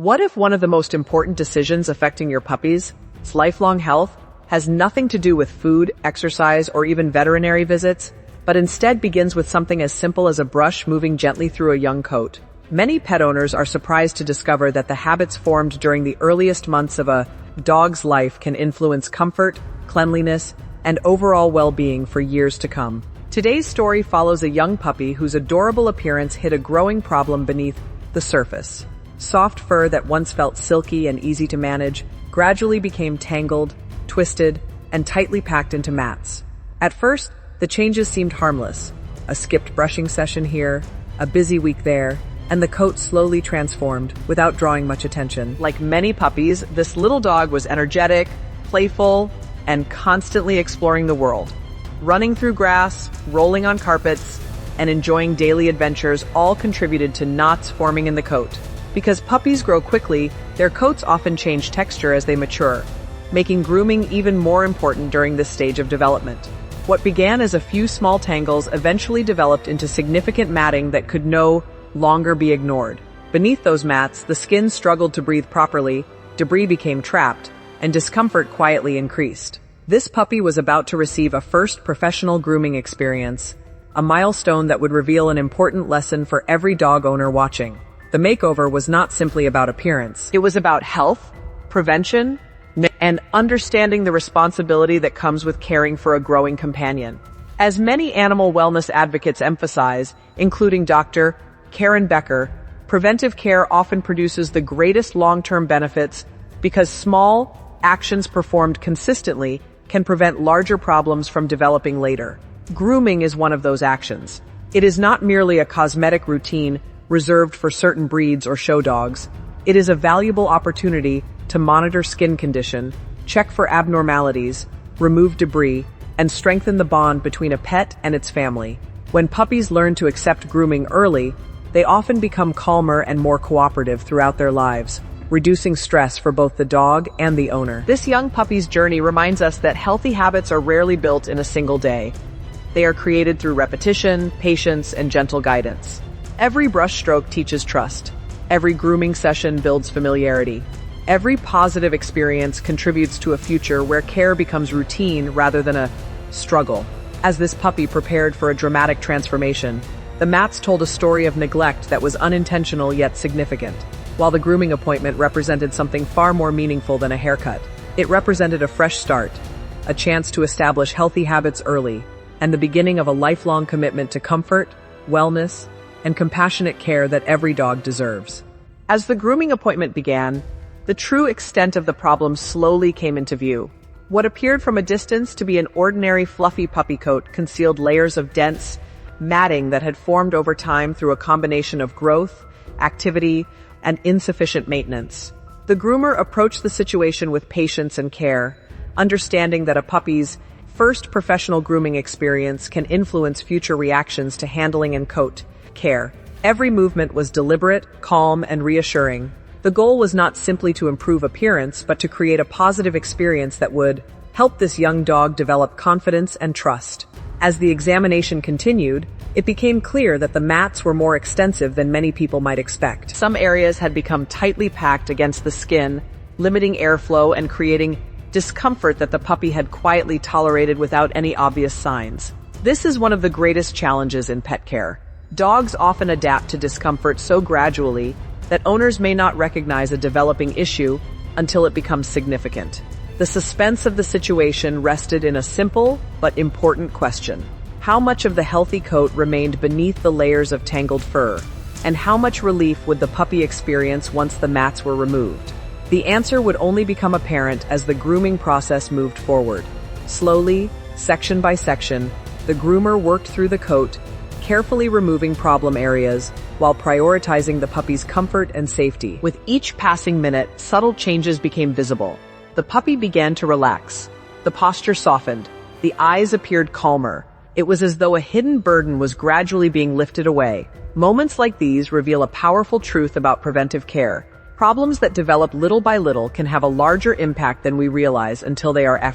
What if one of the most important decisions affecting your puppy's lifelong health has nothing to do with food, exercise, or even veterinary visits, but instead begins with something as simple as a brush moving gently through a young coat? Many pet owners are surprised to discover that the habits formed during the earliest months of a dog's life can influence comfort, cleanliness, and overall well-being for years to come. Today's story follows a young puppy whose adorable appearance hid a growing problem beneath the surface. Soft fur that once felt silky and easy to manage gradually became tangled, twisted, and tightly packed into mats. At first, the changes seemed harmless. A skipped brushing session here, a busy week there, and the coat slowly transformed without drawing much attention. Like many puppies, this little dog was energetic, playful, and constantly exploring the world. Running through grass, rolling on carpets, and enjoying daily adventures all contributed to knots forming in the coat. Because puppies grow quickly, their coats often change texture as they mature, making grooming even more important during this stage of development. What began as a few small tangles eventually developed into significant matting that could no longer be ignored. Beneath those mats, the skin struggled to breathe properly, debris became trapped, and discomfort quietly increased. This puppy was about to receive a first professional grooming experience, a milestone that would reveal an important lesson for every dog owner watching. The makeover was not simply about appearance. It was about health, prevention, and understanding the responsibility that comes with caring for a growing companion. As many animal wellness advocates emphasize, including Dr. Karen Becker, preventive care often produces the greatest long-term benefits because small actions performed consistently can prevent larger problems from developing later. Grooming is one of those actions. It is not merely a cosmetic routine reserved for certain breeds or show dogs. It is a valuable opportunity to monitor skin condition, check for abnormalities, remove debris, and strengthen the bond between a pet and its family. When puppies learn to accept grooming early, they often become calmer and more cooperative throughout their lives, reducing stress for both the dog and the owner. This young puppy's journey reminds us that healthy habits are rarely built in a single day. They are created through repetition, patience, and gentle guidance. Every brush stroke teaches trust. Every grooming session builds familiarity. Every positive experience contributes to a future where care becomes routine rather than a struggle. As this puppy prepared for a dramatic transformation, the mats told a story of neglect that was unintentional yet significant. While the grooming appointment represented something far more meaningful than a haircut, it represented a fresh start, a chance to establish healthy habits early, and the beginning of a lifelong commitment to comfort, wellness, and compassionate care that every dog deserves. As the grooming appointment began, the true extent of the problem slowly came into view. What appeared from a distance to be an ordinary fluffy puppy coat concealed layers of dense matting that had formed over time through a combination of growth, activity, and insufficient maintenance. The groomer approached the situation with patience and care, understanding that a puppy's first professional grooming experience can influence future reactions to handling and coat care. Every movement was deliberate, calm, and reassuring. The goal was not simply to improve appearance, but to create a positive experience that would help this young dog develop confidence and trust. As the examination continued, it became clear that the mats were more extensive than many people might expect. Some areas had become tightly packed against the skin, limiting airflow and creating discomfort that the puppy had quietly tolerated without any obvious signs. This is one of the greatest challenges in pet care. Dogs often adapt to discomfort so gradually that owners may not recognize a developing issue until it becomes significant. The suspense of the situation rested in a simple but important question. How much of the healthy coat remained beneath the layers of tangled fur? And how much relief would the puppy experience once the mats were removed? The answer would only become apparent as the grooming process moved forward. Slowly, section by section, the groomer worked through the coat, carefully removing problem areas while prioritizing the puppy's comfort and safety. With each passing minute, subtle changes became visible. The puppy began to relax. The posture softened. The eyes appeared calmer. It was as though a hidden burden was gradually being lifted away. Moments like these reveal a powerful truth about preventive care. Problems that develop little by little can have a larger impact than we realize until they are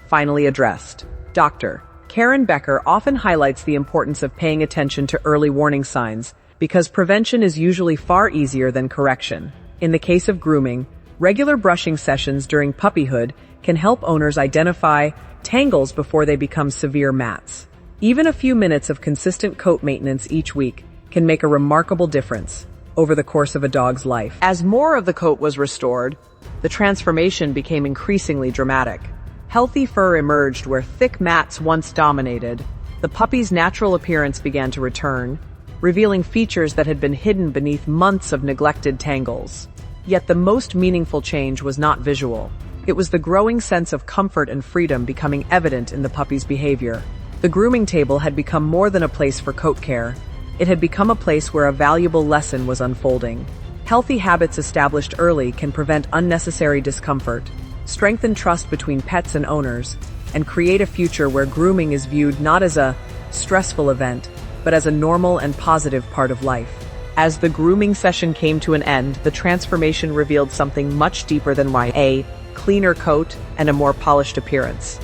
finally addressed. Dr. Karen Becker often highlights the importance of paying attention to early warning signs because prevention is usually far easier than correction. In the case of grooming, regular brushing sessions during puppyhood can help owners identify tangles before they become severe mats. Even a few minutes of consistent coat maintenance each week can make a remarkable difference over the course of a dog's life. As more of the coat was restored, the transformation became increasingly dramatic. Healthy fur emerged where thick mats once dominated. The puppy's natural appearance began to return, revealing features that had been hidden beneath months of neglected tangles. Yet the most meaningful change was not visual. It was the growing sense of comfort and freedom becoming evident in the puppy's behavior. The grooming table had become more than a place for coat care. It had become a place where a valuable lesson was unfolding. Healthy habits established early can prevent unnecessary discomfort, strengthen trust between pets and owners, and create a future where grooming is viewed not as a stressful event, but as a normal and positive part of life. As the grooming session came to an end, the transformation revealed something much deeper than a cleaner coat and a more polished appearance.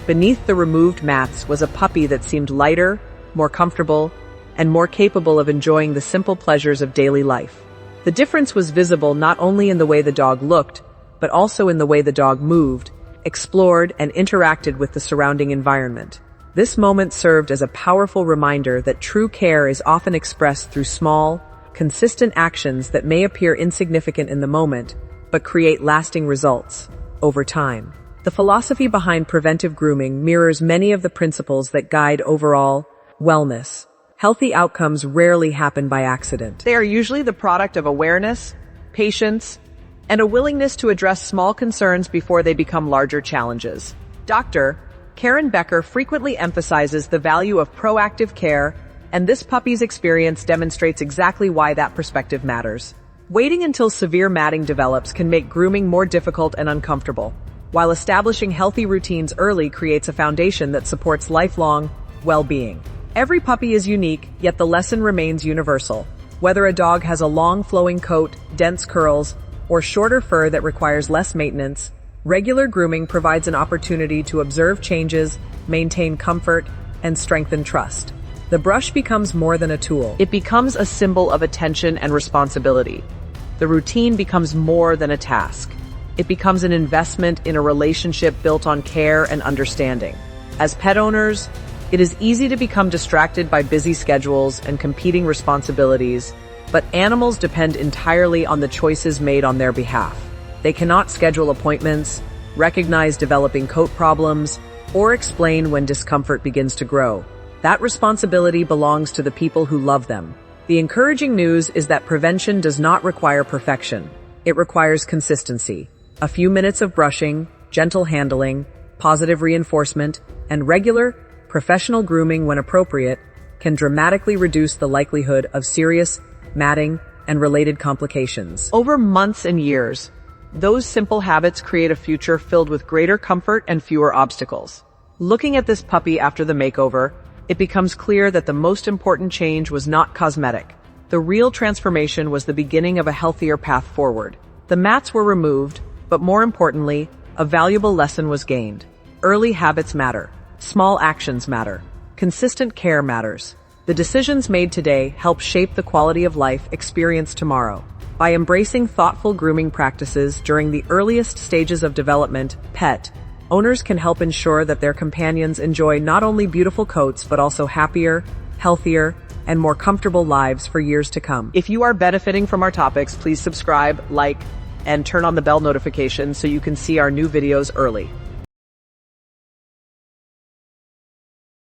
Beneath the removed mats was a puppy that seemed lighter, more comfortable, and more capable of enjoying the simple pleasures of daily life. The difference was visible not only in the way the dog looked, but also in the way the dog moved, explored, and interacted with the surrounding environment. This moment served as a powerful reminder that true care is often expressed through small, consistent actions that may appear insignificant in the moment, but create lasting results over time. The philosophy behind preventive grooming mirrors many of the principles that guide overall wellness. Healthy outcomes rarely happen by accident. They are usually the product of awareness, patience, and a willingness to address small concerns before they become larger challenges. Dr. Karen Becker frequently emphasizes the value of proactive care, and this puppy's experience demonstrates exactly why that perspective matters. Waiting until severe matting develops can make grooming more difficult and uncomfortable, while establishing healthy routines early creates a foundation that supports lifelong well-being. Every puppy is unique, yet the lesson remains universal. Whether a dog has a long flowing coat, dense curls, or shorter fur that requires less maintenance, regular grooming provides an opportunity to observe changes, maintain comfort, and strengthen trust. The brush becomes more than a tool. It becomes a symbol of attention and responsibility. The routine becomes more than a task. It becomes an investment in a relationship built on care and understanding. As pet owners, it is easy to become distracted by busy schedules and competing responsibilities, but animals depend entirely on the choices made on their behalf. They cannot schedule appointments, recognize developing coat problems, or explain when discomfort begins to grow. That responsibility belongs to the people who love them. The encouraging news is that prevention does not require perfection. It requires consistency. A few minutes of brushing, gentle handling, positive reinforcement, and regular, professional grooming when appropriate can dramatically reduce the likelihood of serious matting and related complications. Over months and years, those simple habits create a future filled with greater comfort and fewer obstacles. Looking at this puppy after the makeover, it becomes clear that the most important change was not cosmetic. The real transformation was the beginning of a healthier path forward. The mats were removed, but more importantly, a valuable lesson was gained. Early habits matter. Small actions matter. Consistent care matters. The decisions made today help shape the quality of life experienced tomorrow. By embracing thoughtful grooming practices during the earliest stages of development, pet owners can help ensure that their companions enjoy not only beautiful coats but also happier, healthier, and more comfortable lives for years to come. If you are benefiting from our topics, please subscribe, like, and turn on the bell notification so you can see our new videos early.